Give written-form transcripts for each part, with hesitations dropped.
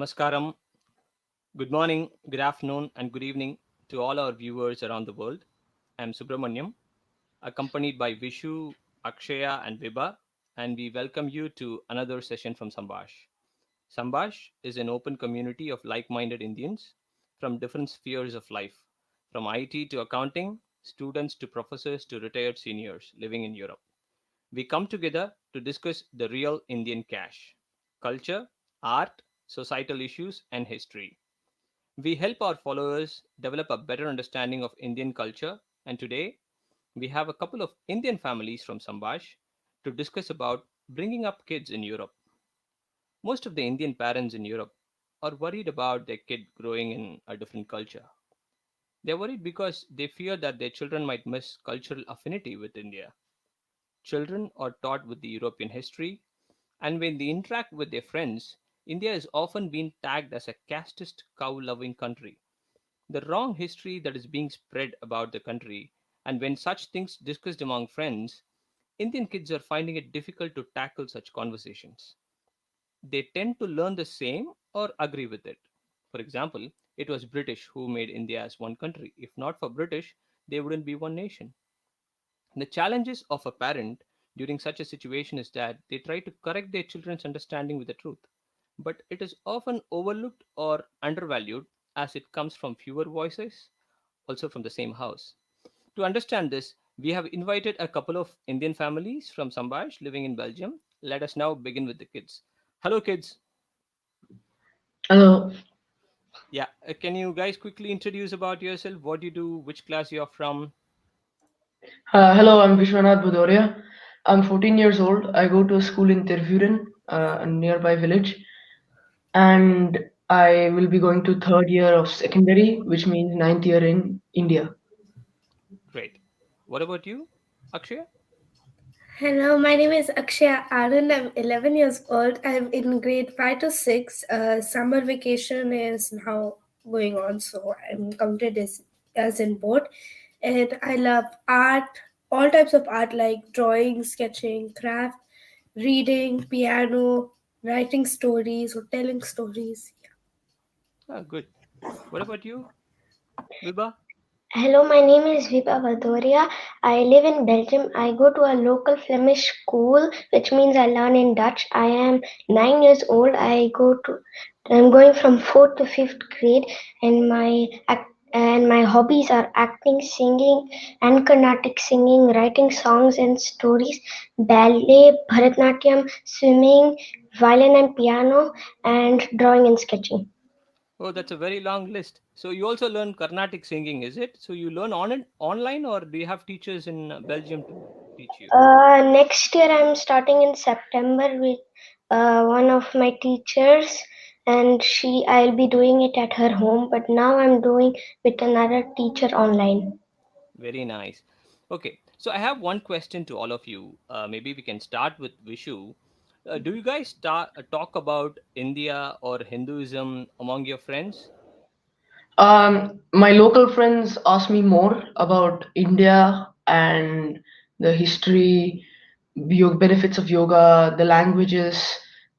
Namaskaram. Good morning, good afternoon, and good evening to all our viewers around the world. I'm Subramaniam, accompanied by Vishu, Akshaya, and Vibha, and we welcome you to another session from Sambash. Sambash is an open community of like minded Indians from different spheres of life, from IT to accounting, students to professors to retired seniors living in Europe. We come together to discuss the real Indian cash culture, art, societal issues, and history. We help our followers develop a better understanding of Indian culture, and today we have a couple of Indian families from Sambash to discuss about bringing up kids in Europe. Most of the Indian parents in Europe are worried about their kid growing in a different culture. They're worried because they fear that their children might miss cultural affinity with India. Children are taught with the European history, and when they interact with their friends, India is often being tagged as a casteist, cow loving country, the wrong history that is being spread about the country. And when such things discussed among friends, Indian kids are finding it difficult to tackle such conversations. They tend to learn the same or agree with it. For example, it was British who made India as one country. If not for British, they wouldn't be one nation. The challenges of a parent during such a situation is that they try to correct their children's understanding with the truth, but it is often overlooked or undervalued as it comes from fewer voices, also from the same house. To understand this, we have invited a couple of Indian families from Sambash living in Belgium. Let us now begin with the kids. Hello, kids. Hello, Yeah, can you guys quickly introduce about yourself? What you do, which class you're from? hello. I'm Vishwanath Budoria. I'm 14 years old. I go to a school in Tervuren, a nearby village, and I will be going to third year of secondary, which means ninth year in India. Great. What about you, Akshay? Hello, my name is Akshaya Arun. I'm 11 years old. I'm in grade 5 to 6. Summer vacation is now going on, so I'm counted as in board. And I love art, all types of art like drawing, sketching, craft, reading, piano, writing stories or telling stories. Ah, good. What about you, Vibha? Hello, my name is Vipa Valdoria. I live in Belgium. I go to a local Flemish school, which means I learn in Dutch. I am 9 years old. I'm going from fourth to fifth grade, and my hobbies are acting, singing, and Carnatic singing, writing songs and stories, ballet, Bharatnatyam, swimming, violin and piano, and drawing and sketching. Oh, that's a very long list. So you also learn Carnatic singing, is it? So you learn on it online, or do you have teachers in Belgium to teach you? Next year, I'm starting in September with one of my teachers, and I'll be doing it at her home. But now I'm doing with another teacher online. Very nice. Okay, so I have one question to all of you. Maybe we can start with Vishu. Do you guys talk about India or Hinduism among your friends? My local friends ask me more about India and the history, benefits of yoga, the languages,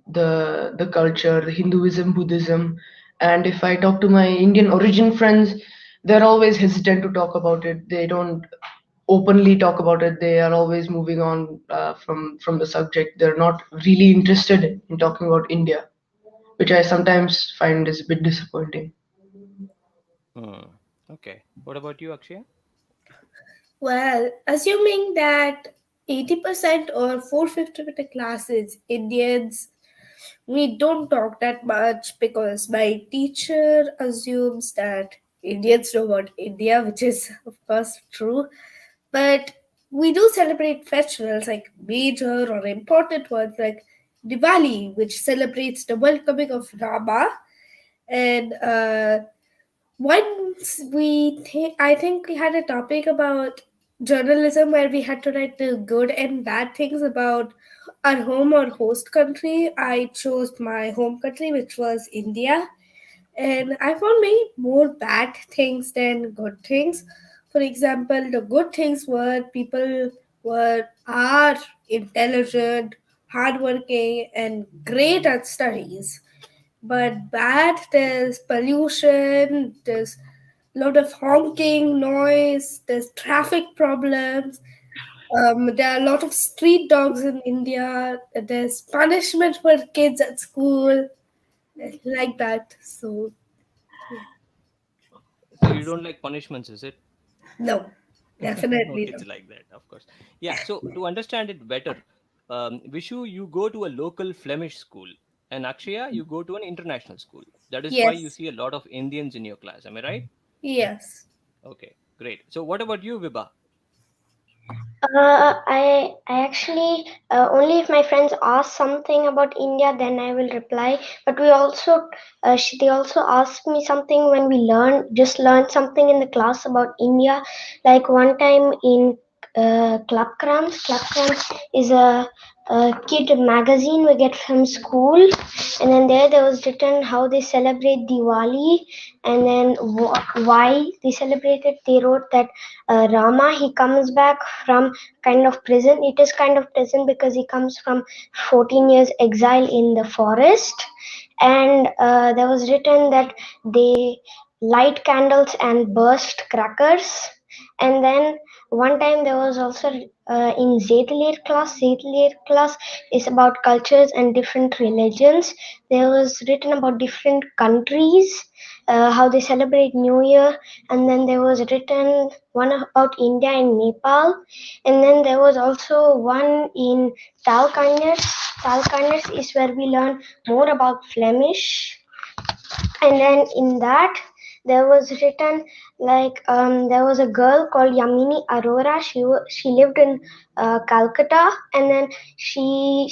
the culture, the Hinduism, Buddhism. And if I talk to my Indian origin friends, they're always hesitant to talk about it. They don't openly talk about it. They are always moving on from the subject. They're not really interested in talking about India, which I sometimes find is a bit disappointing. Hmm. Okay. What about you, Akshay? Well, assuming that 80% or 450 of the classes Indians, we don't talk that much because my teacher assumes that Indians know about India, which is of course true. But we do celebrate festivals like major or important ones like Diwali, which celebrates the welcoming of Rama, and once I think we had a topic about journalism where we had to write the good and bad things about our home or host country. I chose my home country, which was India, and I found many more bad things than good things. For example, the good things were people are intelligent, hardworking, and great at studies. But bad, there's pollution, there's a lot of honking, noise, there's traffic problems. There are a lot of street dogs in India. There's punishment for kids at school, like that. So, yeah. So you don't like punishments, is it? No, No definitely kids no. like that, of course. Yeah. So to understand it better, Vishu, you go to a local Flemish school, and Akshaya, you go to an international school. That is why you Yes, see a lot of Indians in your class. Am I right? yes. Okay, great. So what about you, Vibha? I actually only if my friends ask something about India, then I will reply. But we also they also ask me something when we learn something in the class about India. Like one time in Club Crams. Club Crams is a kid magazine we get from school, and then there was written how they celebrate Diwali, and then why they celebrate it. They wrote that Rama, he comes back from kind of prison. It is kind of prison because he comes from 14 years exile in the forest. And there was written that they light candles and burst crackers. And then one time there was also in Zetelier class is about cultures and different religions. There was written about different countries, how they celebrate New Year, and then there was written one about India and Nepal, and then there was also one in Talcanis. Talcanis is where we learn more about Flemish, and then in that there was written like there was a girl called Yamini Arora. She lived in Calcutta, and then she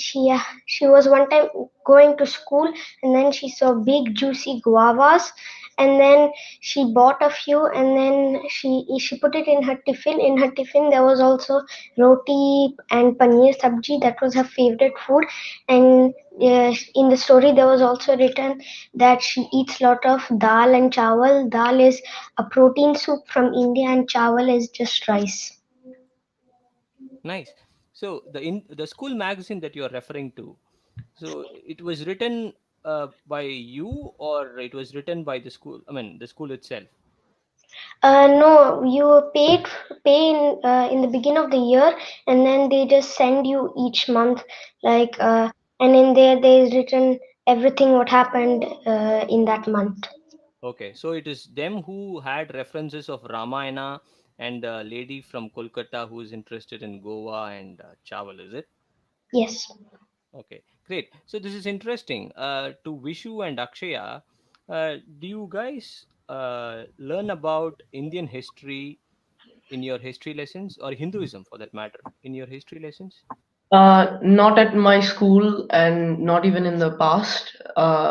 was one time going to school, and then she saw big juicy guavas, and then she bought a few, and then she put it in her tiffin. In her tiffin there was also roti and paneer sabji. That was her favorite food. And in the story there was also written that she eats lot of dal and chawal. Dal is a protein soup from India, and chawal is just rice. Nice. So the school magazine that you are referring to, so it was written by you, or it was written by the school? I mean, the school itself. No, you pay in the beginning of the year, and then they just send you each month, like and in there is written everything what happened in that month. Okay, so it is them who had references of Ramayana and a lady from Kolkata who is interested in Goa and Chawal, is it? Yes. Okay, great. So this is interesting. To Vishu and Akshaya, do you guys learn about Indian history in your history lessons, or Hinduism for that matter, in your history lessons? Not at my school and not even in the past.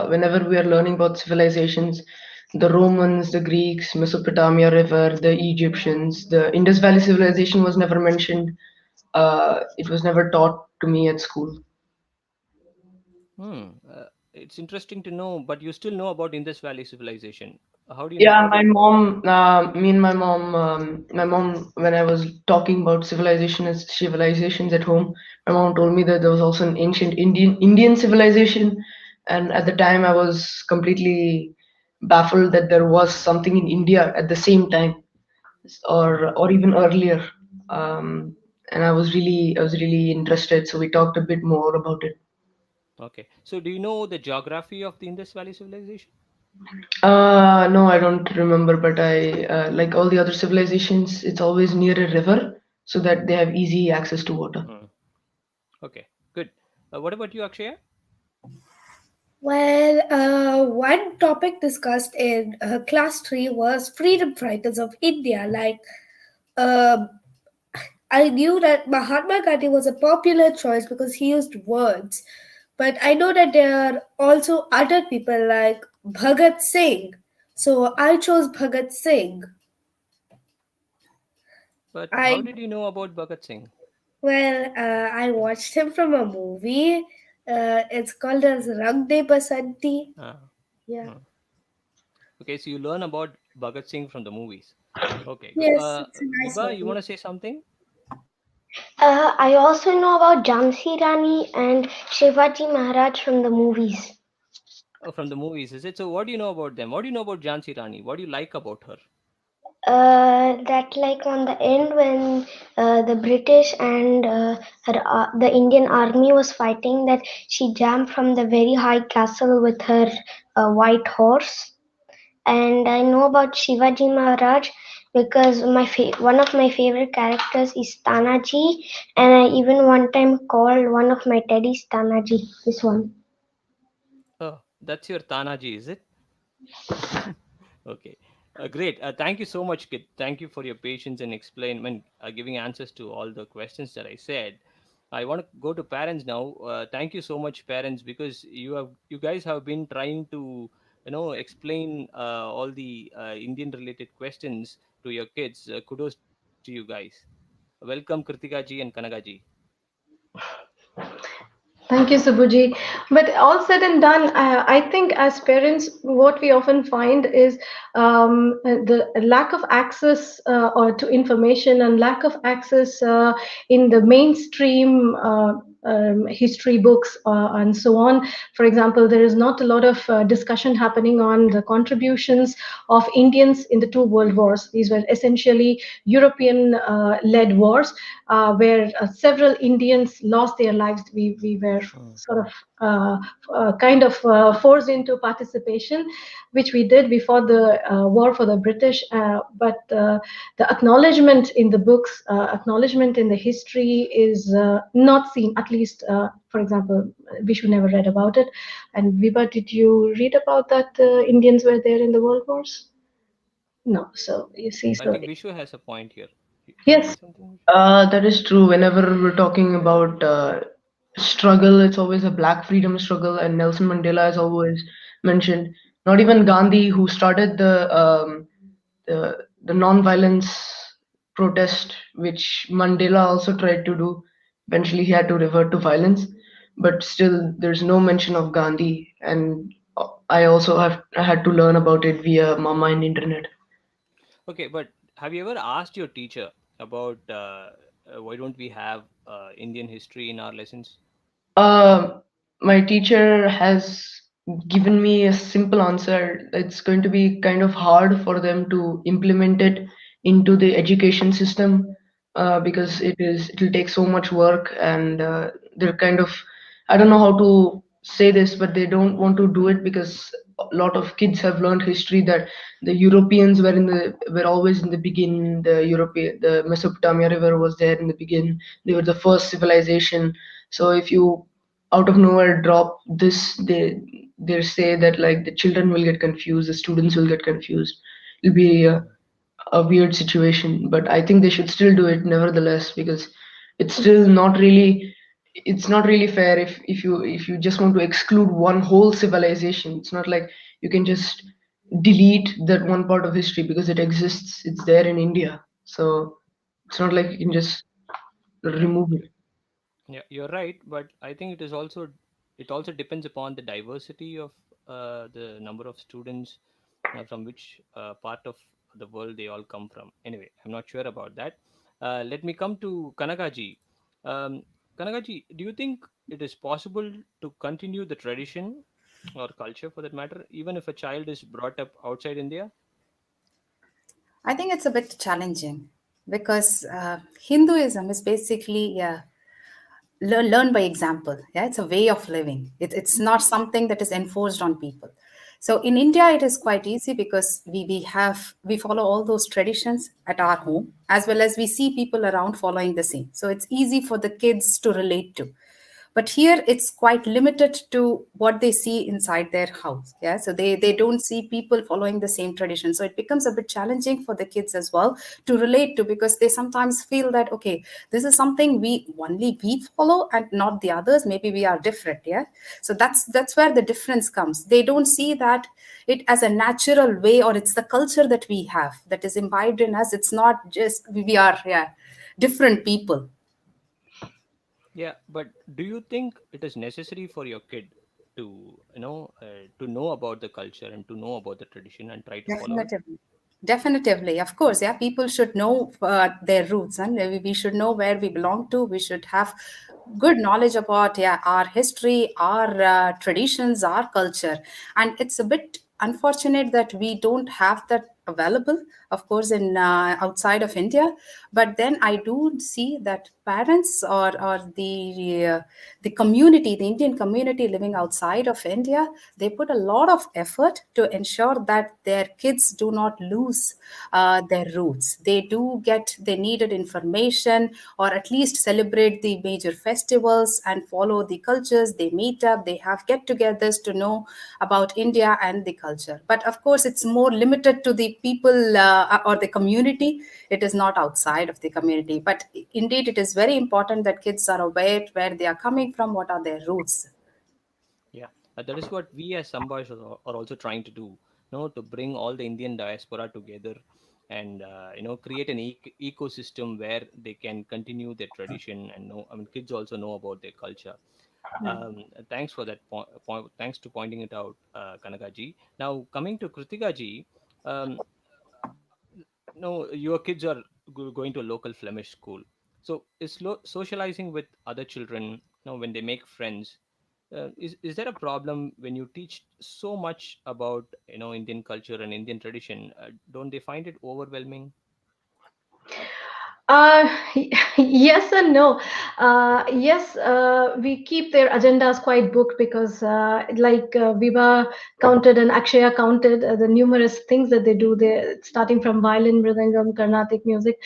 Whenever we are learning about civilizations, the Romans, the Greeks, Mesopotamia River, the Egyptians, the Indus Valley civilization was never mentioned. It was never taught to me at school. It's interesting to know, but you still know about Indus Valley civilization. How do you know Yeah, about my it? mom, me and my mom, when I was talking about civilizations at home, my mom told me that there was also an ancient Indian civilization, and at the time I was completely baffled that there was something in India at the same time, or even earlier. And I was really interested, so we talked a bit more about it. Okay. So do you know the geography of the Indus Valley civilization? No, I don't remember, but I like all the other civilizations, it's always near a river so that they have easy access to water. Hmm. Okay, good. What about you, Akshaya? Well, one topic discussed in class 3 was freedom fighters of India. Um, I knew that Mahatma Gandhi was a popular choice because he used words. But I know that there are also other people like Bhagat Singh. So I chose Bhagat Singh. But how I did you know about Bhagat Singh? I watched him from a movie. It's called as Rang De Basanti. Ah, Yeah. hmm. Okay, so you learn about Bhagat Singh from the movies. Okay, good. Yes, it's a nice Viva, you movie. want to say something? I also know about Jhansi Rani and Shivaji Maharaj from the movies. Oh, from the movies, is it? So, what do you know about them? What do you know about Jhansi Rani? What do you like about her? That like on the end when the British and the Indian army was fighting, that she jumped from the very high castle with her white horse. And I know about Shivaji Maharaj because one of my favorite characters is Tanaji, and I even one time called one of my teddies Tanaji. This one. Oh, that's your Tanaji, is it? Okay, great. Thank you so much, Kit. Thank you for your patience and explain, giving answers to all the questions that I said. I want to go to parents now. Thank you so much, parents, because you guys have been trying to explain all the Indian related questions to your kids. Kudos to you guys. Welcome, Kritika ji and Kanaga ji. Thank you, Subhuji. But all said and done, I think as parents, what we often find is the lack of access or to information and lack of access in the mainstream history books and so on. For example, there is not a lot of discussion happening on the contributions of Indians in the two world wars. These were essentially European-led wars where several Indians lost their lives. We were sort of kind of forced into participation, which we did before the war for the British. But the acknowledgement in the books, acknowledgement in the history is not seen, at least, for example, Vishu never read about it. And Viva, did you read about that Indians were there in the World Wars? No. So you see, I so think Vishu has a point here. Do you say yes. something, Vishu? That is true. Whenever we're talking about struggle, it's always a black freedom struggle, and Nelson Mandela is always mentioned. Not even Gandhi, who started the non-violence protest, which Mandela also tried to do. Eventually, he had to revert to violence, but still, there's no mention of Gandhi. And I had to learn about it via Mama and internet. Okay, but have you ever asked your teacher about why don't we have Indian history in our lessons? Uh, my teacher has given me a simple answer. It's going to be kind of hard for them to implement it into the education system because it'll take so much work, and they're kind of, I don't know how to say this, but they don't want to do it because a lot of kids have learned history that the Europeans were always in the beginning. The Mesopotamia river was there in the beginning. They were the first civilization. So if you out of nowhere drop this, they say that like the children will get confused, the students will get confused. It'll be a weird situation, but I think they should still do it nevertheless because it's still not really, it's not really fair if you just want to exclude one whole civilization. It's not like you can just delete that one part of history because it exists, it's there in India. So it's not like you can just Yeah, remove it. yeah, you're right, but I think it also depends upon the diversity of the number of students from which part of the world they all come from. Anyway, I'm not sure about that. Let me come to Kanagaji. Um, Kanagaji, do you think it is possible to continue the tradition or culture for that matter, even if a child is brought up outside India? I think it's a bit challenging because Hinduism is basically learn by example. Yeah, it's a way of living. It's not something that is enforced on people. So in India, it is quite easy because we follow all those traditions at our home, as well as we see people around following the same. So it's easy for the kids to relate to. But here it's quite limited to what they see inside their house. Yeah, so they don't see people following the same tradition, so it becomes a bit challenging for the kids as well to relate to, because they sometimes feel that, okay, this is something we follow and not the others, maybe we are different. Yeah, so that's where the difference comes. They don't see that it as a natural way, or it's the culture that we have that is imbibed in us. It's not just we are, yeah, different people. Yeah, but do you think it is necessary for your kid to to know about the culture and to know about the tradition and try to follow it? Definitely. Definitively, of course, yeah. People should know their roots, and we should know where we belong to. We should have good knowledge about, yeah, our history, our traditions, our culture. And it's a bit unfortunate that we don't have that available, of course, in outside of India. But then I do see that parents, or the community, the Indian community living outside of India, they put a lot of effort to ensure that their kids do not lose their roots. They do get the needed information, or at least celebrate the major festivals and follow the cultures. They meet up, they have get togethers to know about India and the culture. But of course, it's more limited to the people or the community. It is not outside of the community. But indeed, it is very important that kids are aware where they are coming from, what are their roots. Yeah, that is what we as Sambash are also trying to do. To bring all the Indian diaspora together, and create an ecosystem where they can continue their tradition, and know. I mean, kids also know about their culture. Thanks for that point. Thanks to pointing it out, Kanagaji. Now coming to Kritikaji, um, no, your kids are going to a local Flemish school. So is socializing with other children, when they make friends, is there a problem when you teach so much about Indian culture and Indian tradition? Don't they find it overwhelming? Uh, yes and no. Yes, we keep their agendas quite booked because, like Viva counted and Akshaya counted the numerous things that they do. They starting from violin, mridangam, Carnatic music,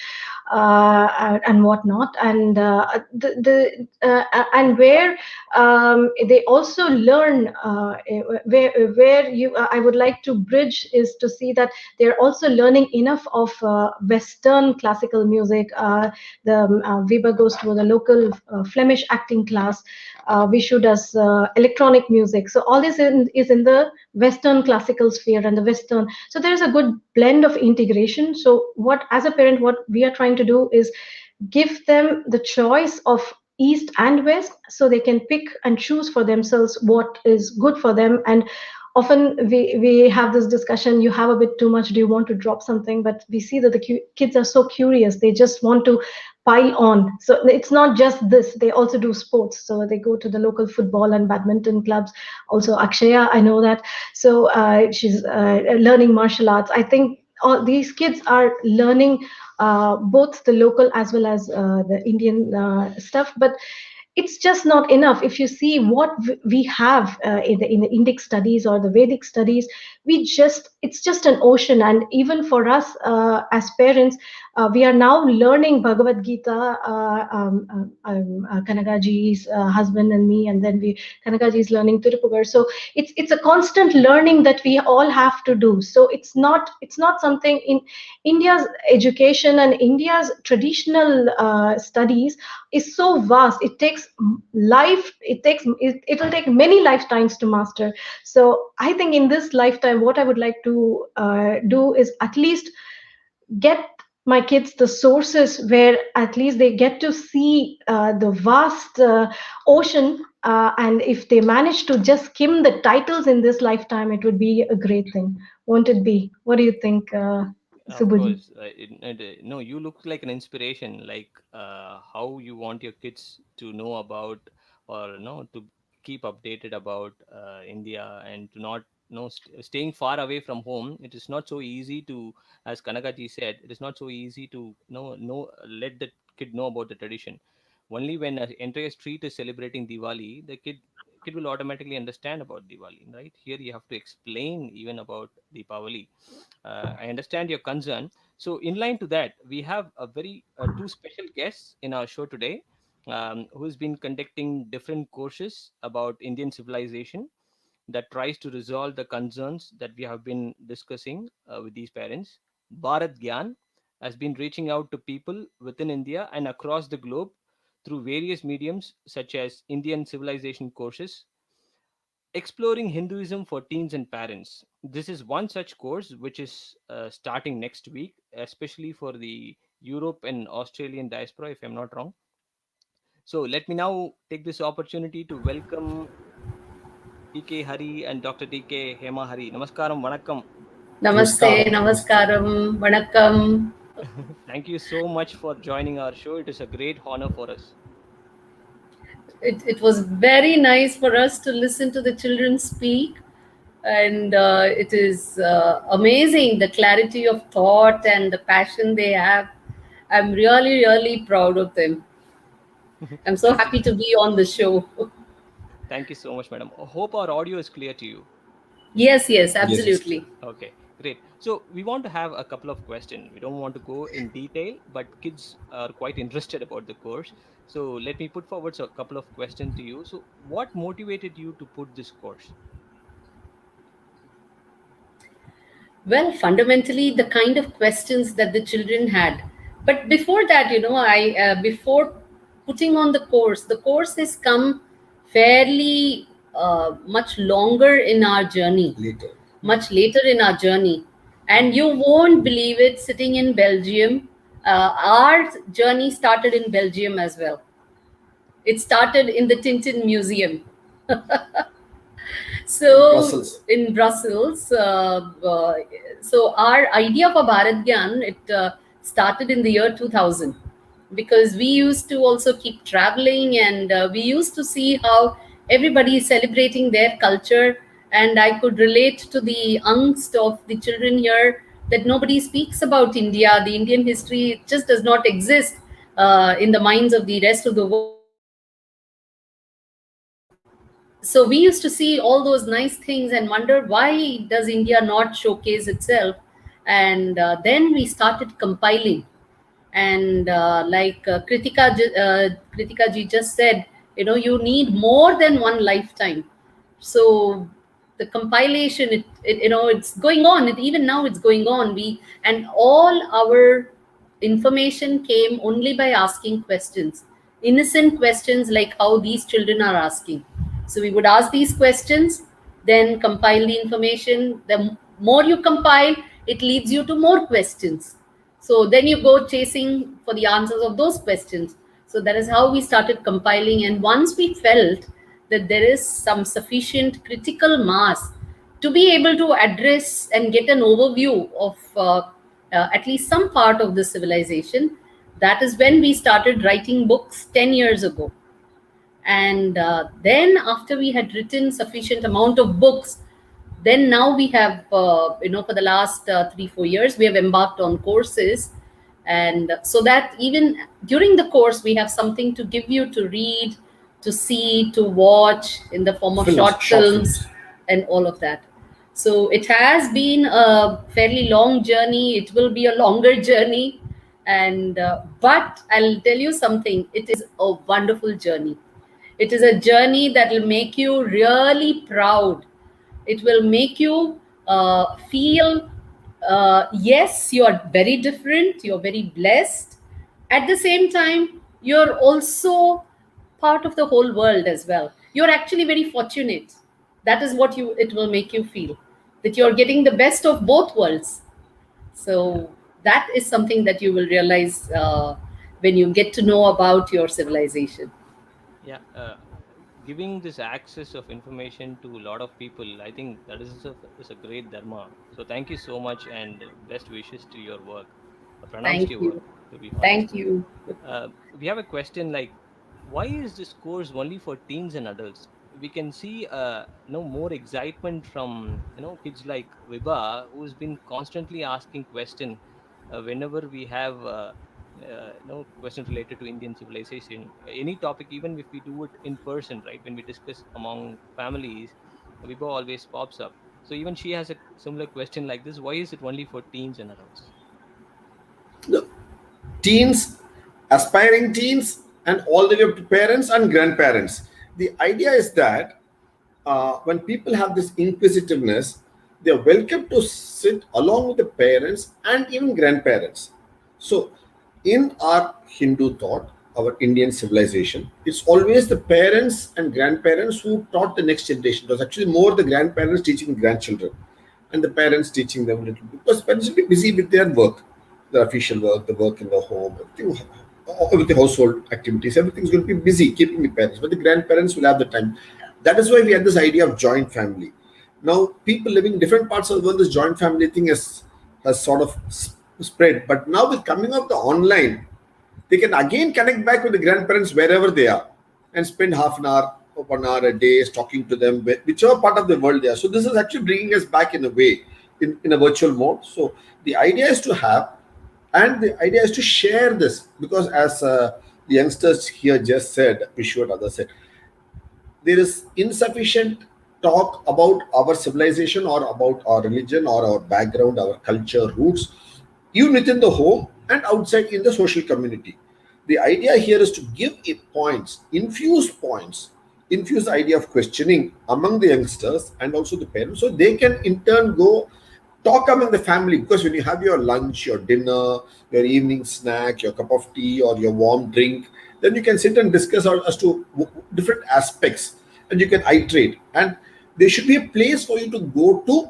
and whatnot, and and where they also learn where you. I would like to bridge is to see that they're also learning enough of Western classical music. Weber goes to the local Flemish acting class. Vishu does electronic music. So all this is in the Western classical sphere and the Western. So there is a good blend of integration. So what, as a parent, what we are trying to do is give them the choice of East and West, so they can pick and choose for themselves what is good for them. And often we have this discussion, you have a bit too much, do you want to drop something? But we see that the kids are so curious, they just want to pile on. So it's not just this, they also do sports, so they go to the local football and badminton clubs. Also Akshaya, I know that. So she's learning martial arts. I think all these kids are learning both the local as well as the Indian stuff. But it's just not enough. If you see what we have in the Indic studies or the Vedic studies, it's just an ocean. And even for us as parents, we are now learning Bhagavad Gita, Kanagaji's husband and me, and then Kanagaji is learning Tirupugar. So it's a constant learning that we all have to do. So it's not something in India's education and India's traditional studies is so vast. It takes it'll take many lifetimes to master. So I think in this lifetime, what I would like to do is at least get my kids the sources where at least they get to see the vast ocean. And if they manage to just skim the titles in this lifetime, it would be a great thing, won't it be? What do you think, Of Subhaji? course, no, you look like an inspiration, like how you want your kids to know about, or to keep updated about India, and to not staying far away from home. It is not so easy to, as Kanagaji said, it is not so easy to let the kid know about the tradition. Only when an entire street is celebrating Diwali, the kid will automatically understand about Diwali, right? Here you have to explain even about Deepavali. I understand your concern. So, in line to that, we have a very two special guests in our show today, who's been conducting different courses about Indian civilization that tries to resolve the concerns that we have been discussing with these parents. Bharat Gyan has been reaching out to people within India and across the globe through various mediums such as Indian civilization courses, exploring Hinduism for teens and parents. This is one such course which is starting next week, especially for the Europe and Australian diaspora, if I'm not wrong. So let me now take this opportunity to welcome TK Hari and Dr. TK Hema Hari. Namaskaram, Vanakkam. Namaste, namaskaram, vanakkam. Thank you so much for joining our show. It is a great honor for us. It was very nice for us to listen to the children speak, and it is amazing the clarity of thought and the passion they have. I'm really, really proud of them. I'm so Thank you. happy to be on the show. Thank you so much, madam. I hope our audio is clear to you. Yes, yes, Yes, yes. absolutely. Okay, great. So we want to have a couple of questions. We don't want to go in detail, but kids are quite interested about the course. So let me put forward a couple of questions to you. So what motivated you to put this course? Well, fundamentally, the kind of questions that the children had. But before that, I before putting on the course has come fairly much longer in our journey, Later. much later in our journey, and you won't believe it. Sitting in Belgium, our journey started in Belgium as well. It started in the Tintin Museum. In So Brussels. in Brussels, so our idea for Bharat Gyan, it started in the year 2000, because we used to also keep traveling, and we used to see how everybody is celebrating their culture, and I could relate to the angst of the children here, that nobody speaks about India, the Indian history, it just does not exist in the minds of the rest of the world. So we used to see all those nice things and wonder, why does India not showcase itself? And then we started compiling, and Kritika ji just said, you need more than one lifetime. So the compilation, it's going on. Even now it's going on. And all our information came only by asking questions, innocent questions like how these children are asking. So we would ask these questions, then compile the information. The more you compile, it leads you to more questions. So then you go chasing for the answers of those questions. So that is how we started compiling. And once we felt that there is some sufficient critical mass to be able to address and get an overview of at least some part of the civilization, that is when we started writing books 10 years ago. And then after we had written sufficient amount of books, then now we have for the last 3-4 years we have embarked on courses, and so that even during the course we have something to give you to read, to see, to watch in the form of short films and all of that. So it has been a fairly long journey, it will be a longer journey, and but I'll tell you something, it is a wonderful journey. It is a journey that will make you really proud. It will make you feel, yes, you are very different, you're very blessed. At the same time, you're also part of the whole world as well. You're actually very fortunate. That is what it will make you feel, that you're getting the best of both worlds. Yeah. So that is something that you will realize when you get to know about your civilization. Yeah, giving this access of information to a lot of people, I think that is a great dharma. So thank you so much, and best wishes to your work, pronounced Thank your work, you. to be honest. Thank you. Uh, we have a question like, why is this course only for teens and adults? We can see, more excitement from kids like Viba, who's been constantly asking question whenever we have questions related to Indian civilization, any topic, even if we do it in person, right? When we discuss among families, Viba always pops up. So even she has a similar question like this: why is it only for teens and adults? The teens, aspiring teens, and all the way up to parents and grandparents. The idea is that when people have this inquisitiveness, they are welcome to sit along with the parents and even grandparents. So, in our Hindu thought, our Indian civilization, it's always the parents and grandparents who taught the next generation. It was actually more the grandparents teaching the grandchildren and the parents teaching them a little bit, because parents will be busy with their work, the official work, the work in the home, everything, with the household activities, everything's going to be busy keeping the parents, but the grandparents will have the time. That is why we had this idea of joint family. Now, people living in different parts of the world, this joint family thing has sort of spread. But now with coming of the online, they can again connect back with the grandparents wherever they are and spend half an hour or 1 hour a day talking to them, whichever part of the world they are. So this is actually bringing us back in a way, in a virtual mode. So the idea is to have, and the idea is to share this, because as the youngsters here just said, Vishu and others said, there is insufficient talk about our civilization or about our religion or our background, our culture, roots, even within the home and outside in the social community. The idea here is to give it points, infuse the idea of questioning among the youngsters and also the parents, so they can in turn go talk among the family. Because when you have your lunch, your dinner, your evening snack, your cup of tea or your warm drink, then you can sit and discuss as to different aspects, and you can iterate, and there should be a place for you to go to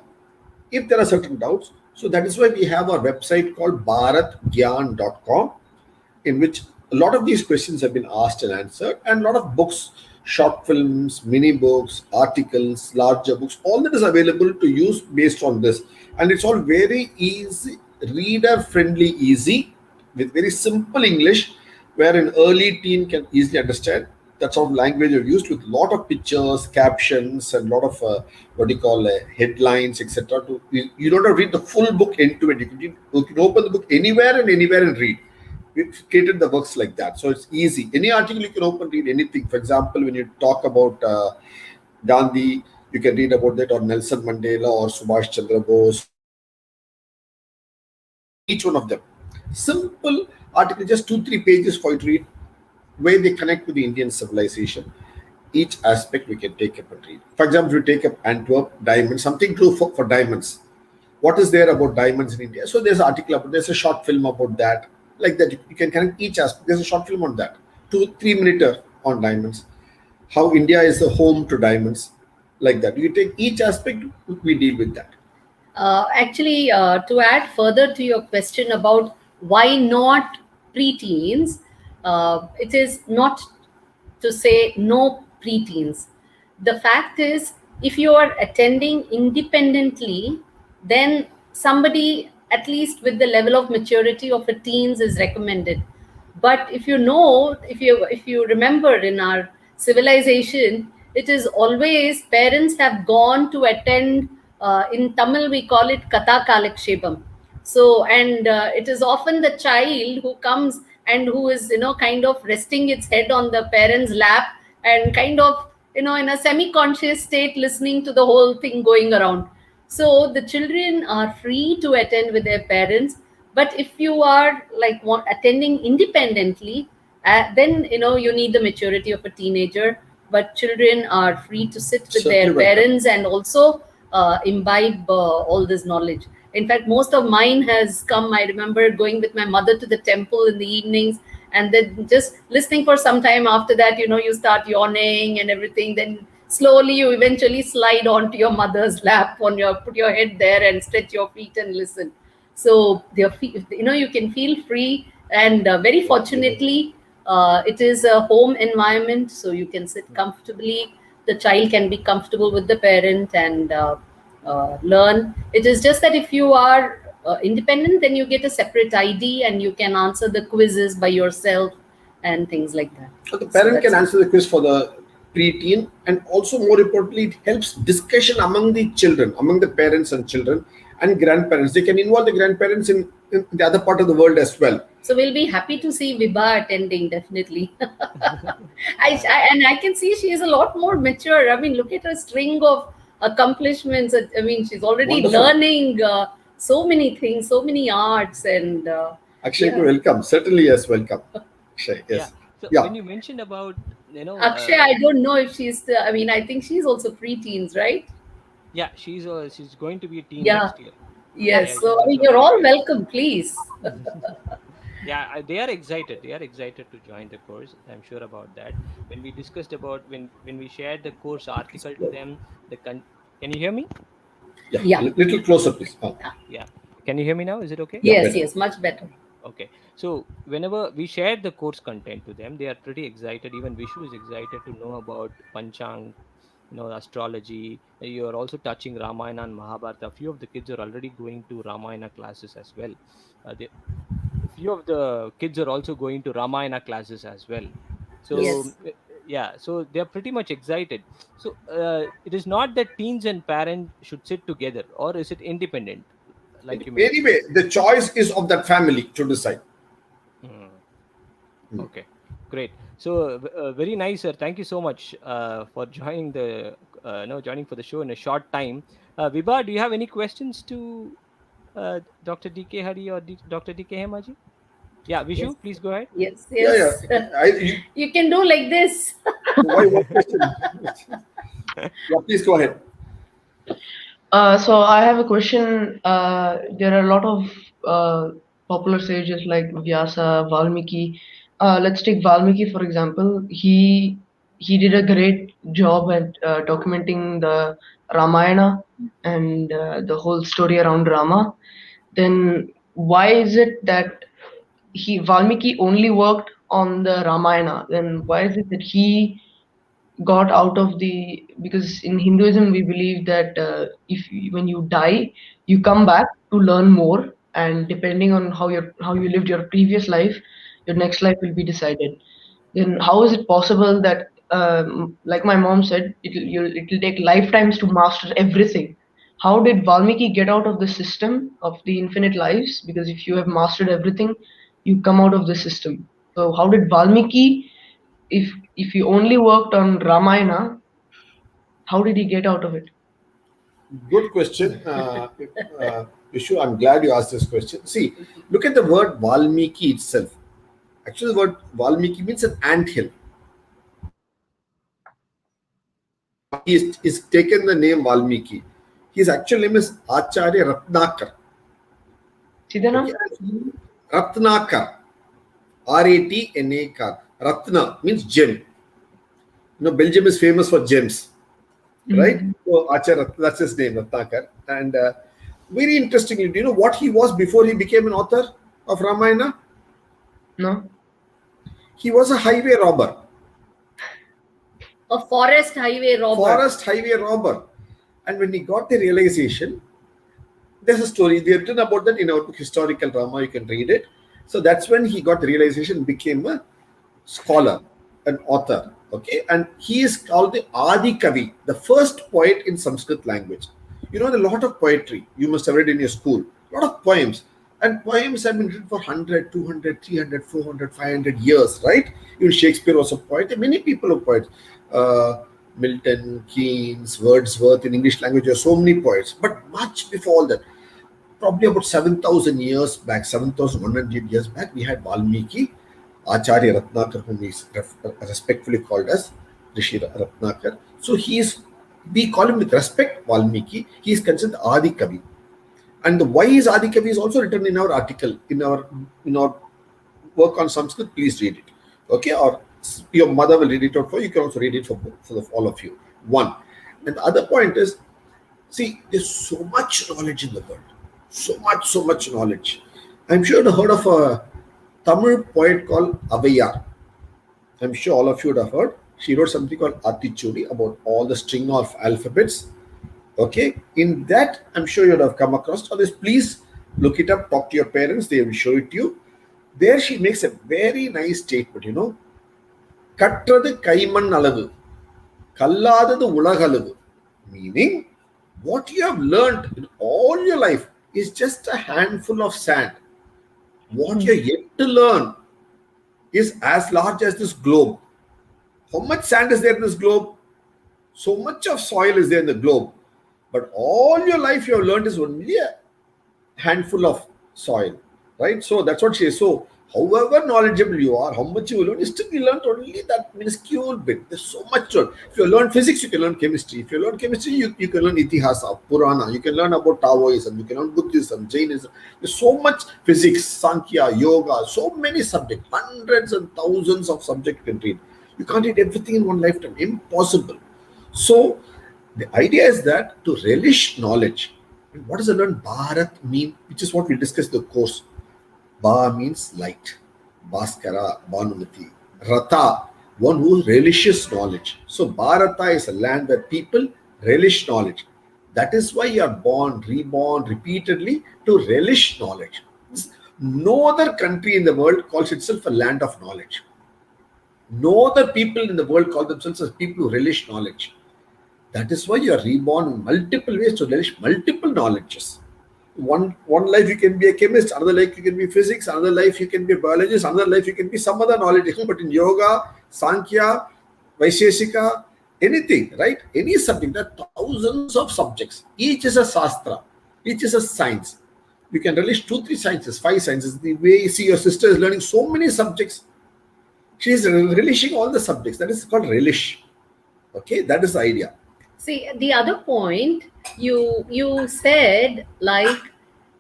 if there are certain doubts. So that is why we have our website called bharatgyan.com, in which a lot of these questions have been asked and answered, and a lot of books, short films, mini books, articles, larger books, all that is available to use based on this. And it's all very easy, reader friendly, easy, with very simple English, where an early teen can easily understand. That sort of language are used with a lot of pictures, captions, and a lot of headlines, etc. You don't have to read the full book end to end. You can open the book anywhere and read. We've created the works like that, so it's easy. Any article you can open, read anything. For example, when you talk about Gandhi, you can read about that, or Nelson Mandela, or Subhash Chandra Bose, each one of them. Simple article, just 2-3 pages for you to read, where they connect with the Indian civilization. Each aspect we can take up and read. For example, if you take up Antwerp, diamonds, something true for diamonds. What is there about diamonds in India? So there's an article about, there's a short film about that. Like that, you can connect each aspect. There's a short film on that, 2-3 minute on diamonds. How India is the home to diamonds, like that. You take each aspect, we deal with that. Actually, to add further to your question about why not preteens, it is not to say no preteens. The fact is, if you are attending independently, then somebody at least with the level of maturity of a teens is recommended. But if you remember, in our civilization, it is always parents have gone to attend, in Tamil we call it Katha Kalakshepam. So, and it is often the child who comes and who is, kind of resting its head on the parent's lap and kind of, in a semi-conscious state, listening to the whole thing going around. So the children are free to attend with their parents. But if you are like attending independently, then you need the maturity of a teenager. But children are free to sit with their parents and also imbibe all this knowledge. In fact, most of mine has come, I remember going with my mother to the temple in the evenings, and then just listening for some time. After that, you start yawning and everything. Then slowly you eventually slide onto your mother's lap, put your head there and stretch your feet and listen. So you can feel free, and very fortunately, it is a home environment, so you can sit comfortably. The child can be comfortable with the parent and learn. It is just that if you are independent, then you get a separate ID and you can answer the quizzes by yourself and things like that. So the parent can answer the quiz for the preteen, and also more importantly, it helps discussion among the children, among the parents and children and grandparents. They can involve the grandparents in the other part of the world as well. So we'll be happy to see Vibha attending, definitely. And I can see she is a lot more mature. I mean, look at her string of accomplishments. I mean, she's already learning so many things, so many arts. And Akshay, welcome. Certainly, yes, welcome. Akshay, yes. So when you mentioned about, Akshay, I don't know if she's, I think she's also pre-teens, right? Yeah, she's going to be a teen next year. Yes. So you're all welcome, please. Yeah, they are excited. They are excited to join the course. I'm sure about that. When we discussed about when we shared the course article to them, can you hear me? Yeah. Little closer, please. Yeah. Can you hear me now? Is it okay? Yes, much better. Okay. So whenever we shared the course content to them, they are pretty excited. Even Vishu is excited to know about Panchang, astrology. You are also touching Ramayana and Mahabharata. A few of the kids are already going to Ramayana classes as well. A few of the kids are also going to Ramayana classes as well. So Yes. Yes. yeah, so they're pretty much excited. So it is not that teens and parents should sit together, or is it independent, like you mentioned? Anyway, the choice is of that family to decide. Hmm. Hmm. Okay, great. So very nice, sir. Thank you so much for joining the joining for the show in a short time. Vibha, do you have any questions to Dr. DK Hari or Dr. DK Hemaji? Yeah, Yes. Vishu, please go ahead. Yes. Yeah, Yes. yeah. You, You can do like this. why one question? Yeah, please go ahead. So I have a question. There are a lot of popular sages like Vyasa, Valmiki. Let's take Valmiki for example. He did a great job at documenting the Ramayana and the whole story around Rama. Then why is it that he Valmiki only worked on the Ramayana? Then why is it that he got out of the, because in Hinduism we believe that when you die you come back to learn more, and depending on how you lived your previous life, your next life will be decided. Then how is it possible that like my mom said, it'll take lifetimes to master everything? How did Valmiki get out of the system of the infinite lives? Because if you have mastered everything, you come out of the system. So how did Valmiki, if he only worked on Ramayana, how did he get out of it? Good question. Vishu, I'm glad you asked this question. See, look at the word Valmiki itself. Actually, the word Valmiki means an ant hill. He's taken the name Valmiki. His actual name is Acharya Ratnakar. Siddhanam? Okay? Ratnakar. Ratna. Ratna means gem. Belgium is famous for gems, right? Mhm. So Acharya, that's his name, Ratnakar. And very interestingly, do you know what he was before he became an author of Ramayana? No? He was a highway robber. A forest highway robber. Forest highway robber. And when he got the realization, there's a story. We have written about that in our book, Historical Drama. You can read it. So that's when he got the realization, became a scholar, an author. Okay, and he is called the Adi Kavi, the first poet in Sanskrit language. A lot of poetry you must have read in your school, a lot of poems. And poems have been written for 100, 200, 300, 400, 500 years, right? Even Shakespeare was a poet. Many people are poets. Milton, Keynes, Wordsworth, in English language, there are so many poets. But much before all that, probably about 7,000 years back, 7,100 years back, we had Valmiki, Acharya Ratnakar, whom is respectfully called as Rishi Ratnakar. So we call him with respect Valmiki. He is considered Adi Kavi. And the why is Adi Kavi is also written in our article, in our work on Sanskrit. Please read it. Okay, or your mother will read it out for you. You can also read it for all of you. One. And the other point is, see, there's so much knowledge in the world. So much knowledge. I'm sure you've heard of a Tamil poet called Avayar. I'm sure all of you would have heard. She wrote something called Atichudi about all the string of alphabets. Okay, in that, I'm sure you'd have come across all this. Please look it up, talk to your parents, they will show it to you. There she makes a very nice statement, Kattradu kaiman alavu, kalladadu ulagalavu. Meaning, what you have learned in all your life is just a handful of sand. What you're yet to learn is as large as this globe. How much sand is there in this globe? So much of soil is there in the globe. But all your life you have learned is only a handful of soil, right? So that's what she is. So however knowledgeable you are, how much you learn, you still learn only that minuscule bit. There's so much to learn. If you learn physics, you can learn chemistry. If you learn chemistry, you can learn Itihasa, Purana. You can learn about Taoism. You can learn Buddhism, Jainism. There's so much physics, Sankhya, yoga, so many subjects, hundreds and thousands of subjects you can read. You can't read everything in one lifetime. Impossible. So the idea is that to relish knowledge. And what does the word Bharat mean? Which is what we discussed in the course. Ba means light. Bhaskara, Bhanumati. Rata. one who relishes knowledge. So Bharata is a land where people relish knowledge. That is why you are born, reborn repeatedly to relish knowledge. No other country in the world calls itself a land of knowledge. No other people in the world call themselves as people who relish knowledge. That is why you are reborn in multiple ways to relish multiple knowledges. One life you can be a chemist, another life you can be physics, another life you can be a biologist, another life you can be some other knowledge. But in yoga, Sankhya, Vaisheshika, anything, right? Any subject, there are thousands of subjects. Each is a Shastra, each is a science. You can relish 2-3 sciences, 5 sciences. The way you see your sister is learning so many subjects, she is relishing all the subjects. That is called relish. Okay, that is the idea. See, the other point you said, like,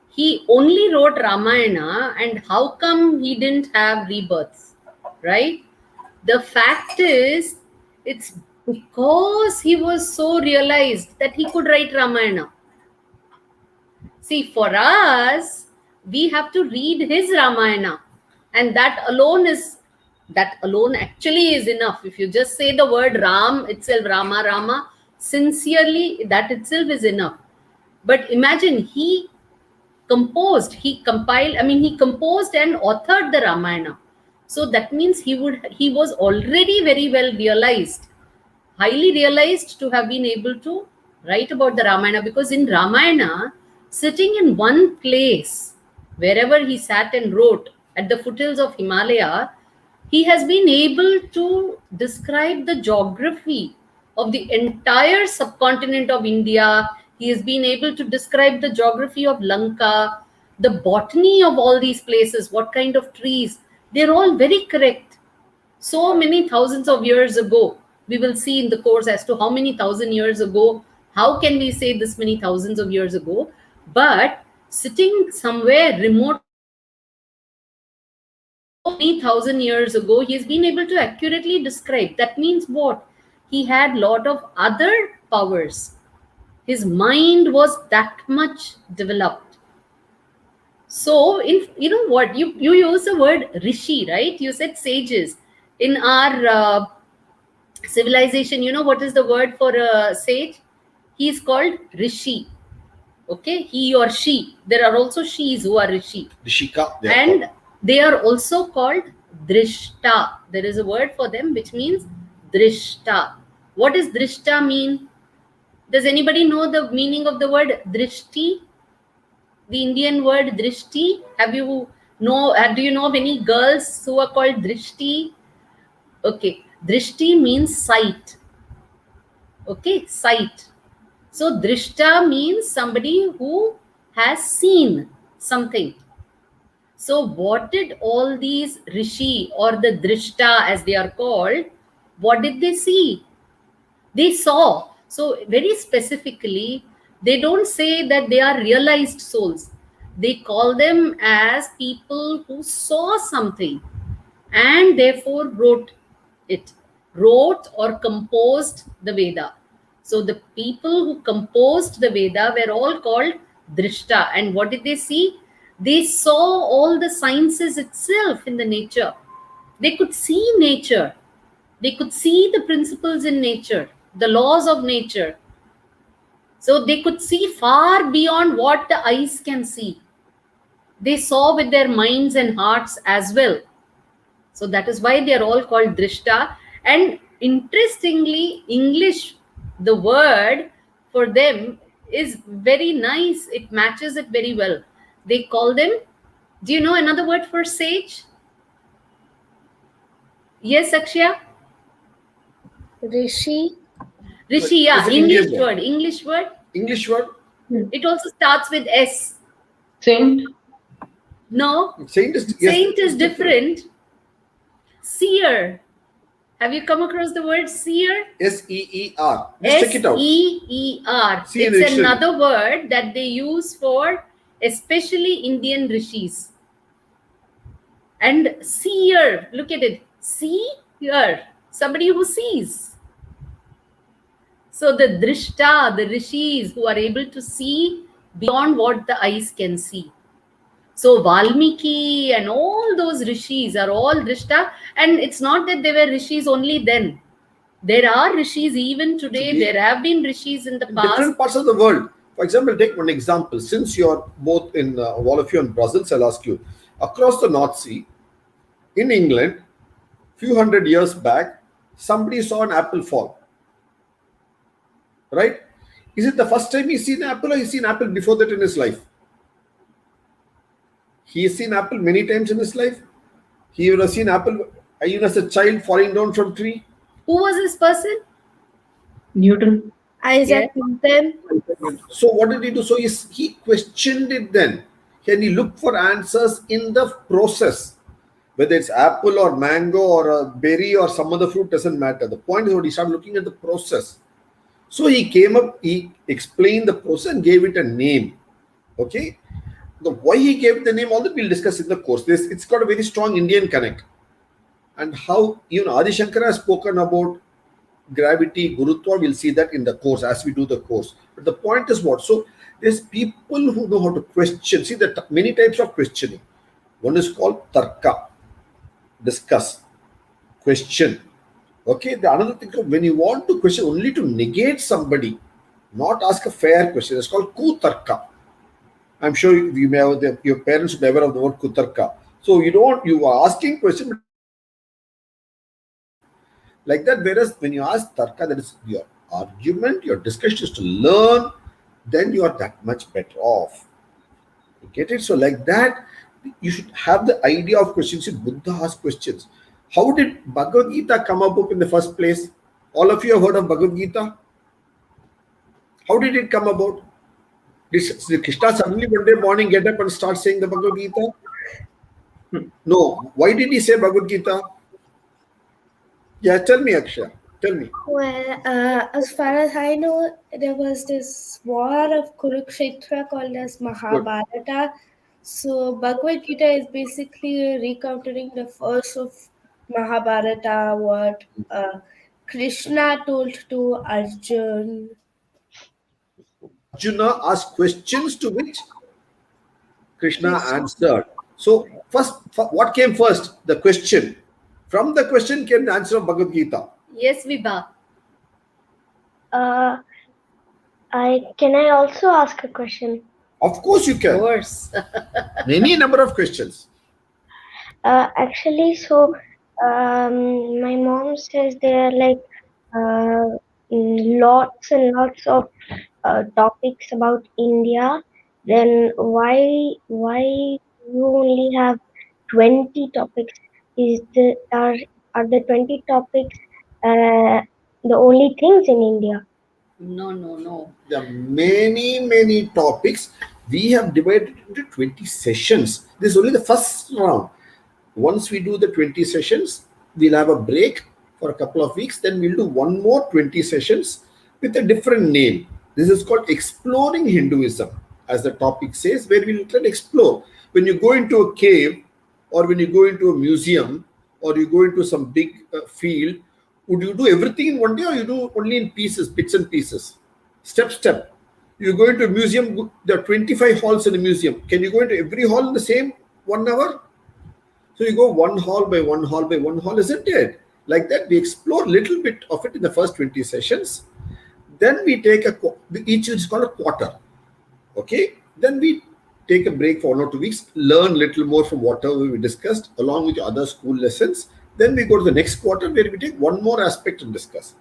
he only wrote Ramayana, and how come he didn't have rebirths, right? The fact is, it's because he was so realized that he could write Ramayana. See, for us, we have to read his Ramayana, and that alone actually is enough. If you just say the word Ram itself, Rama, Rama, sincerely, that itself is enough. But imagine, he composed and authored the Ramayana. So that means he was already very well realized, highly realized, to have been able to write about the Ramayana. Because in Ramayana, sitting in one place, wherever he sat and wrote, at the foothills of Himalaya, he has been able to describe the geography of the entire subcontinent of India. He has been able to describe the geography of Lanka, the botany of all these places, what kind of trees. They're all very correct. So many thousands of years ago, we will see in the course as to how many thousand years ago, how can we say this many thousands of years ago. But sitting somewhere remote so many thousand years ago, he's been able to accurately describe. That means what? He had lot of other powers. His mind was that much developed. So, you know what? You use the word rishi, right? You said sages. In our civilization, you know what is the word for a sage? He is called rishi. Okay, he or she. There are also she's who are rishi. Rishika, And they are also called drishta. There is a word for them which means drishta. What does drishta mean? Does anybody know the meaning of the word drishti? The Indian word drishti. Do you know of any girls who are called drishti? Okay, drishti means sight. Okay, sight. So drishta means somebody who has seen something. So what did all these rishi, or the drishta as they are called, what did they see? They saw. So very specifically, they don't say that they are realized souls. They call them as people who saw something and therefore wrote or composed the Veda. So the people who composed the Veda were all called drishta. And what did they see? They saw all the sciences itself in the nature. They could see nature. They could see the principles in nature, the laws of nature. So they could see far beyond what the eyes can see. They saw with their minds and hearts as well. So that is why they are all called drishta. And interestingly, English, the word for them is very nice. It matches it very well. They call them, do you know another word for sage? Yes, Akshaya? Rishi. Rishi, yeah, It's an English Indian word. English word. English word? It also starts with S. Saint. No, Saint is different. Seer. Have you come across the word seer? S-E-E-R. Just check it out. S-E-E-R. See in the It's dictionary. another word that they use for especially Indian rishis. And seer, look at it. Seer, somebody who sees. So the drishta, the rishis who are able to see beyond what the eyes can see. So Valmiki and all those rishis are all Drishta, and it's not that they were rishis only then. There are rishis even today. Today, There have been rishis in the in past. different parts of the world. For example, take one example. Since you're both in, all of you in Brussels, I'll ask you, across the North Sea, in England, few hundred years back, somebody saw an apple fall. Right? Is it the first time he's seen an apple, or he's seen apple before that in his life? He has seen apple many times in his life. He would have seen apple even as a child falling down from tree. Who was this person? Newton. Isaac Yeah. Newton. So what did he do? So he questioned it then. Can he look for answers in the process? Whether it's apple or mango or a berry or some other fruit, doesn't matter. The point is what he started looking at the process. So he came up, he explained the process and gave it a name. Okay? The why he gave it the name, all that we'll discuss in the course. It's got a very strong Indian connect. And how, Adi Shankara has spoken about gravity, Gurutva, we'll see that in the course as we do the course. But the point is what? So there's people who know how to question. See, there are many types of questioning. One is called tarka, discuss, question. Okay, the another thing, when you want to question only to negate somebody, not ask a fair question, it's called kutarka. I'm sure you may have your parents would be aware of the word kutarka. So you are asking question, but like that. Whereas when you ask tarka, that is your argument, your discussion is to learn, then you are that much better off. You get it? So like that, you should have the idea of questions. See, Buddha asked questions. How did Bhagavad Gita come up in the first place? All of you have heard of Bhagavad Gita. How did it come about? Did Krishna suddenly one day morning get up and start saying the Bhagavad Gita? No. Why did he say Bhagavad Gita? Yeah, tell me, Akshay. Tell me. Well, as far as I know, there was this war of Kurukshetra called as Mahabharata. So Bhagavad Gita is basically recounting the first of Mahabharata, what Krishna told to Arjun. Arjuna asked questions to which Krishna answered. So first, what came first? The question. From the question came the answer of Bhagavad Gita. Yes, Vibha. Can I also ask a question? Of course you Of can. course. Any number of questions. Actually, my mom says there are like lots and lots of topics about India. Then why you only have 20 topics? Are the 20 topics the only things in India? No, no, no. There are many topics. We have divided into 20 sessions. This is only the first round. Once we do the 20 sessions, we'll have a break for a couple of weeks. Then we'll do one more 20 sessions with a different name. This is called Exploring Hinduism, as the topic says, where we'll try to explore. When you go into a cave, or when you go into a museum, or you go into some big field, would you do everything in one day, or you do only in pieces, bits and pieces? Step. You go into a museum, there are 25 halls in a museum. Can you go into every hall in the same 1 hour? So you go one hall by one hall by one hall, isn't it? Like that, we explore a little bit of it in the first 20 sessions. Then we take each is called a quarter. Okay? Then we take a break for 1 or 2 weeks, learn a little more from whatever we discussed along with the other school lessons. Then we go to the next quarter where we take one more aspect and discuss.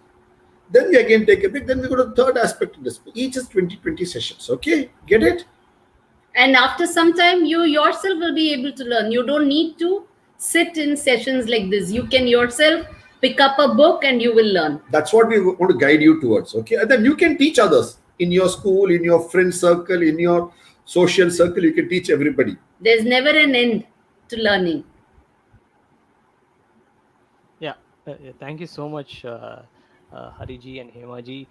Then we again take a break. Then we go to the third aspect and discuss. Each is 20 sessions. Okay? Get it? And after some time, you yourself will be able to learn. You don't need to sit in sessions like this. You can yourself pick up a book and you will learn. That's what we want to guide you towards. Okay? And then you can teach others in your school, in your friend circle, in your social circle. You can teach everybody. There's never an end to learning. Yeah, thank you so much, Hariji and Hemaji,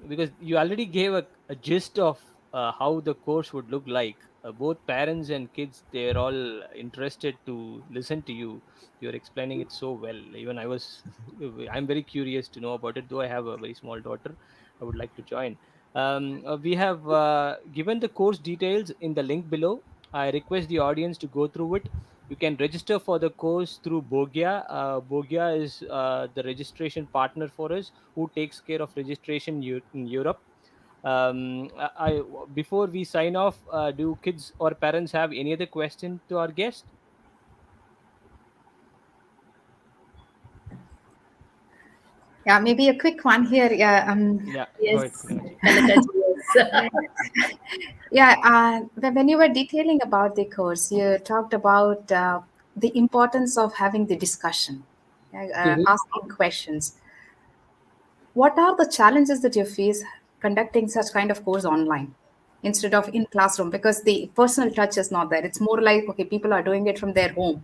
because you already gave a gist of how the course would look like. Both parents and kids, they're all interested to listen to you. You're explaining it so well. Even I'm very curious to know about it. Though I have a very small daughter, I would like to join. We have given the course details in the link below. I request the audience to go through it. You can register for the course through Bogia. Bogia is the registration partner for us who takes care of registration in Europe. Before we sign off, do kids or parents have any other question to our guest? Yeah, maybe a quick one here. Yeah, Yeah, go ahead, Yes, Purnima ji. Kanakaji, yes. yeah. When you were detailing about the course, you talked about the importance of having the discussion, asking questions. What are the challenges that you face conducting such kind of course online instead of in classroom? Because the personal touch is not there. It's more like, okay, people are doing it from their home.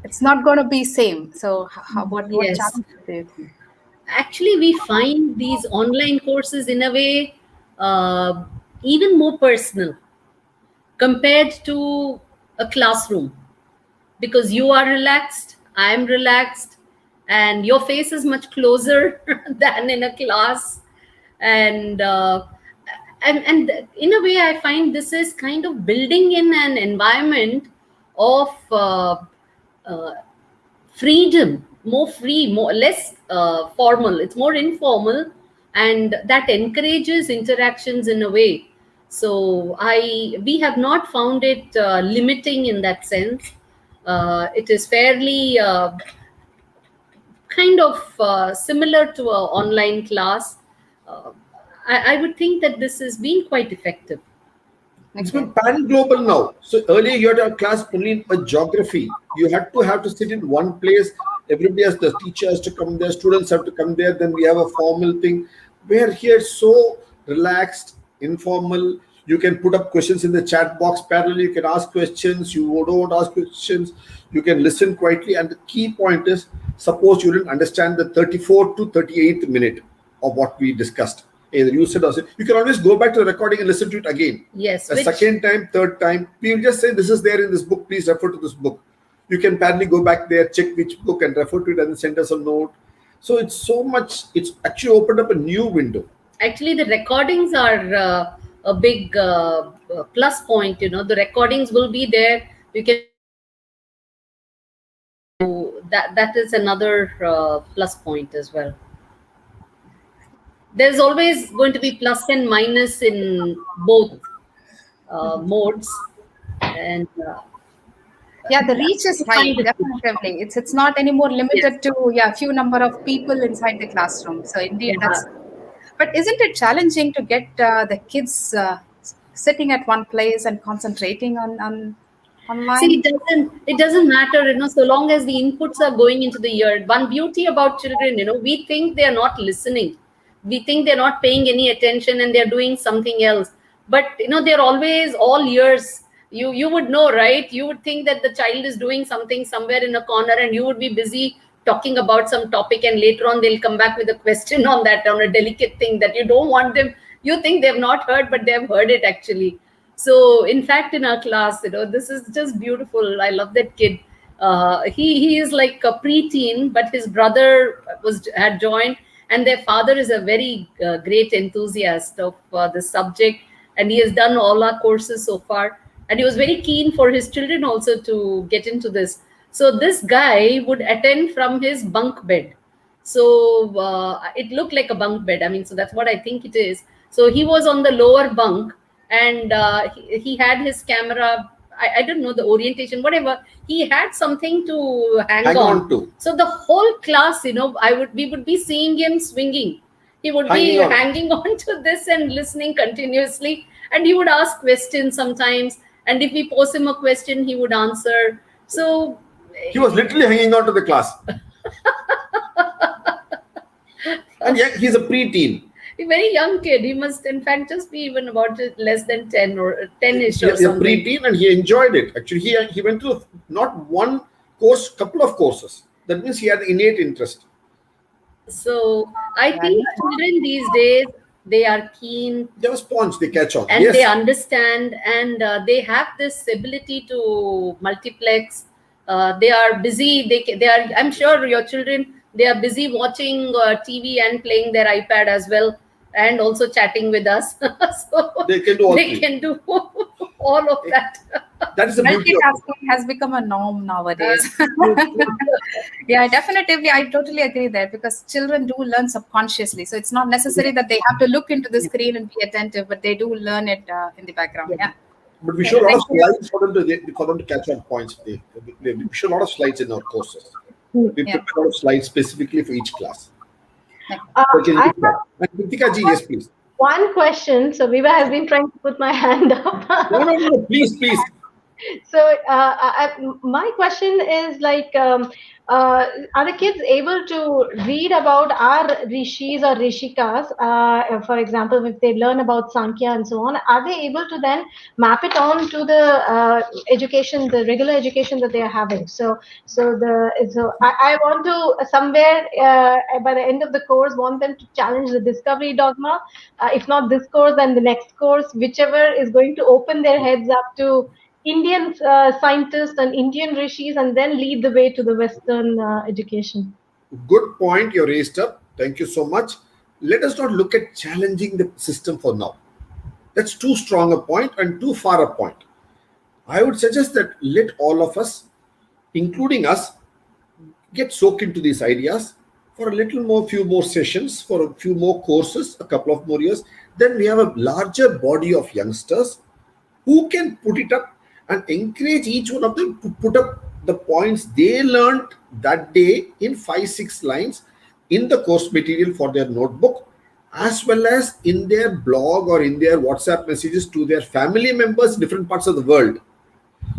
It's not going to be same. So what Yes. challenges do you think? Actually, we find these online courses in a way even more personal compared to a classroom, because you are relaxed, I am relaxed, and your face is much closer than in a class. And and in a way, I find this is kind of building in an environment of uh, freedom, more free, more less formal. It's more informal, and that encourages interactions in a way. So we have not found it limiting in that sense. It is fairly kind of similar to an online class. Uh, I would think that this has been quite effective. It's Okay. been pan global now. So earlier you had a class only in a geography. You had to sit in one place. Everybody has the teacher has to come there, students have to come there. Then we have a formal thing. We're here so relaxed, informal. You can put up questions in the chat box parallel. You can ask questions. You don't ask questions. You can listen quietly. And the key point is, suppose you didn't understand the 34th to 38th minute of what we discussed. Either you said or said, you can always go back to the recording and listen to it again. Yes, A which second time, third time. We will just say, this is there in this book. Please refer to this book. You can apparently go back there, check which book and refer to it and send us a note. So it's so much, it's actually opened up a new window. actually the recordings are a big plus point. The recordings will be there. You can that is another plus point as well. There's always going to be plus and minus in both modes, and Yeah, the reach is I high, find it good. definitively. It's not anymore Yes. limited to few number of people inside the classroom. So indeed, Yeah. that's. But isn't it challenging to get the kids sitting at one place and concentrating on See, online? it doesn't matter, so long as the inputs are going into the ear. One beauty about children, we think they are not listening. We think they're not paying any attention and they're doing something else. But they're always all ears. You would know, right? You would think that the child is doing something somewhere in a corner and you would be busy talking about some topic, and later on they'll come back with a question on that, on a delicate thing that you don't want them. You think they've not heard, but they've heard it actually. So in fact, in our class, this is just beautiful. I love that kid. He is like a preteen, but his brother had joined, and their father is a very great enthusiast of the subject, and he has done all our courses so far. And he was very keen for his children also to get into this. So this guy would attend from his bunk bed. So it looked like a bunk bed. I mean, so that's what I think it is. So he was on the lower bunk, and he had his camera. I don't know the orientation, whatever. He had something to hang Hang on. on to. So the whole class, we would be seeing him swinging. He would be Hanging on. hanging on to this and listening continuously. And he would ask questions sometimes. And if we pose him a question, he would answer. So He was literally hanging on to the class. And yeah, he's a preteen. a very young kid. He must, in fact, just be even about less than 10 or 10-ish or He's a something. preteen and he enjoyed it. Actually, he went to not one course, couple of courses. That means he had innate interest. So I think children these days, they are keen They have a sponge, they catch on. and Yes. they understand, and they have this ability to multiplex. They are busy. They are. I'm sure your children, they are busy watching TV and playing their iPad as well. and also chatting with us. So They can do all they three. can do all of that. That is the beauty of it. Multitasking has become a norm nowadays. Yeah, definitely. I totally agree there, because children do learn subconsciously. So it's not necessary that they have to look into the screen and be attentive, but they do learn it in the background. Yeah. But we Okay, show a lot of thank you. slides for them to catch on points. We show a lot of slides in our courses. We Yeah. prepare a lot of slides specifically for each class. I Okay, have and Kritika ji, yes, please. one question. So Viva has been trying to put my hand up. No, please. So my question is like, are the kids able to read about our rishis or rishikas? For example, if they learn about Sankhya and so on, are they able to then map it on to the education, the regular education that they are having? So I want to somewhere by the end of the course want them to challenge the discovery dogma. If not this course, then the next course, whichever is going to open their heads up to Indian scientists and Indian rishis, and then lead the way to the Western education. Good point you raised up. Thank you so much. Let us not look at challenging the system for now. That's too strong a point and too far a point. I would suggest that let all of us, including us, get soaked into these ideas for a little more, few more sessions, for a few more courses, a couple of more years. Then we have a larger body of youngsters who can put it up and encourage each one of them to put up the points they learned that day in 5-6 lines in the course material for their notebook, as well as in their blog or in their WhatsApp messages to their family members in different parts of the world.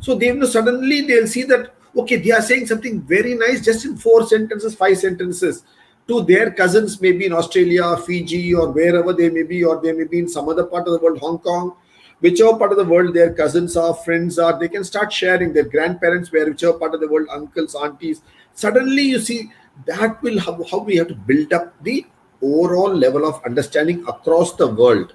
So they will suddenly they'll see that, okay, they are saying something very nice just in 4 sentences, 5 sentences to their cousins, maybe in Australia, Fiji, or wherever they may be, or they may be in some other part of the world, Hong Kong. Whichever part of the world their cousins are, friends are, they can start sharing. Their grandparents were whichever part of the world, uncles, aunties. Suddenly you see that will how we have to build up the overall level of understanding across the world.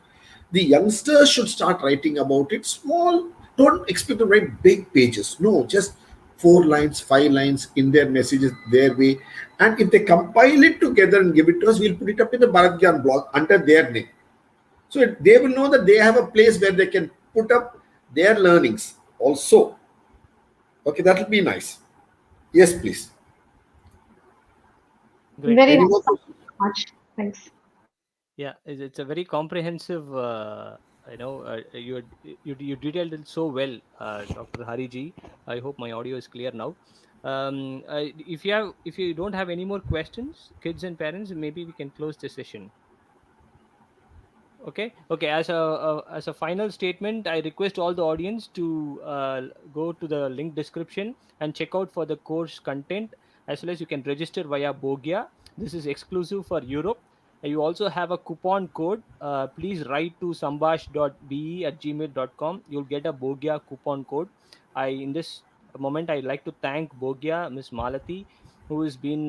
The youngsters should start writing about it small. Don't expect to write big pages. No, just 4 lines, 5 lines in their messages, their way. And if they compile it together and give it to us, we'll put it up in the Bharat Gyan blog under their name. So they will know that they have a place where they can put up their learnings also. Okay, that will be nice. Yes, please. Great. Very Any nice. more Thank questions? you so much. Thanks. Yeah, it's a very comprehensive. You detailed it so well, Dr. Hariji. I hope my audio is clear now. If you don't have any more questions, kids and parents, maybe we can close the session. Okay. As a final statement, I request all the audience to go to the link description and check out for the course content, as well as you can register via Bogia. This is exclusive for Europe. You also have a coupon code. Please write to sambash.be@gmail.com. You'll get a Bogia coupon code. In this moment, I'd like to thank Bogia, Miss Malati, who has been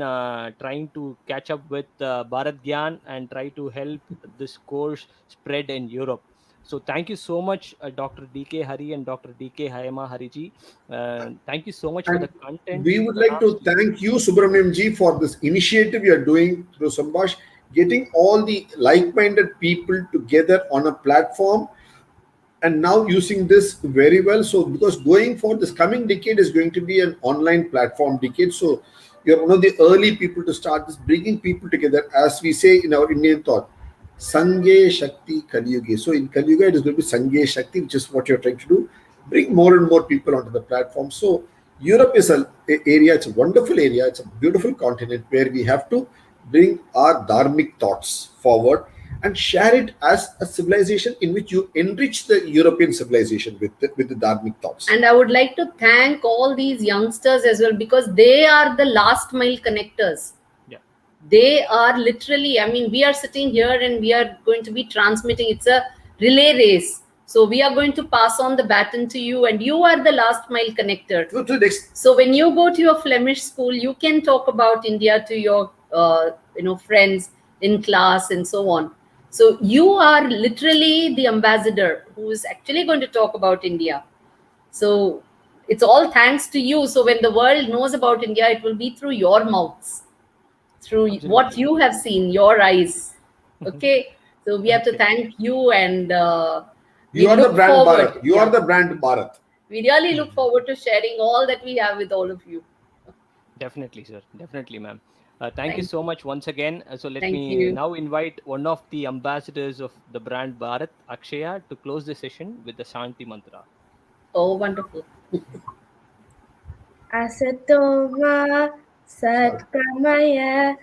trying to catch up with Bharat Gyan and try to help this course spread in Europe. So thank you so much, Dr. DK Hari and Dr. DK Hema Hariji. Thank you so much for the And content. we would like to thank you, Subramaniam ji, for this initiative you are doing through Sambash, getting all the like-minded people together on a platform and now using this very well. So because going for this coming decade is going to be an online platform decade. So you're one of the early people to start this, bringing people together, as we say in our Indian thought, Sangye Shakti Kali Yuge. So in Kali Yuga, it is going to be Sangye Shakti, which is what you're trying to do. Bring more and more people onto the platform. So Europe is an area, it's a wonderful area, it's a beautiful continent where we have to bring our dharmic thoughts forward and share it as a civilization in which you enrich the European civilization with the dharmic thoughts. And I would like to thank all these youngsters as well, because they are the last mile connectors. Yeah. They are literally, I mean, we are sitting here and we are going to be transmitting. It's a relay race. So we are going to pass on the baton to you, and you are the last mile connector. So when you go to your Flemish school, you can talk about India to your friends in class and so on. So you are literally the ambassador who is actually going to talk about India. So it's all thanks to you. So when the world knows about India, it will be through your mouths, through Absolutely. what you have seen, your eyes. Okay. So we have to Okay. thank you, and we You are the look brand forward. Bharat. You are the brand Bharat. We really look forward to sharing all that we have with all of you. Definitely, sir. Definitely, ma'am. Thank you Thank so much once again. So let thank me you. now invite one of the ambassadors of the brand Bharat, Akshaya, to close the session with the Shanti Mantra. Oh, wonderful. Asato ma satkamaya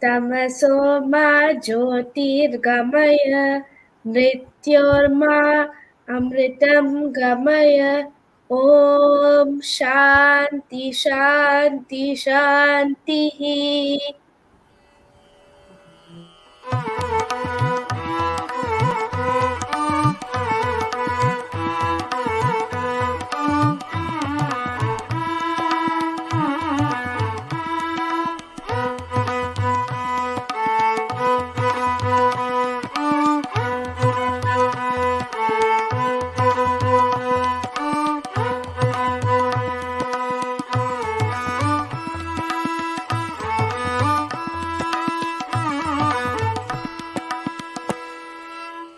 tamaso ma jyotirgamaya mrityorma amritam gamaya Om Shanti Shanti Shanti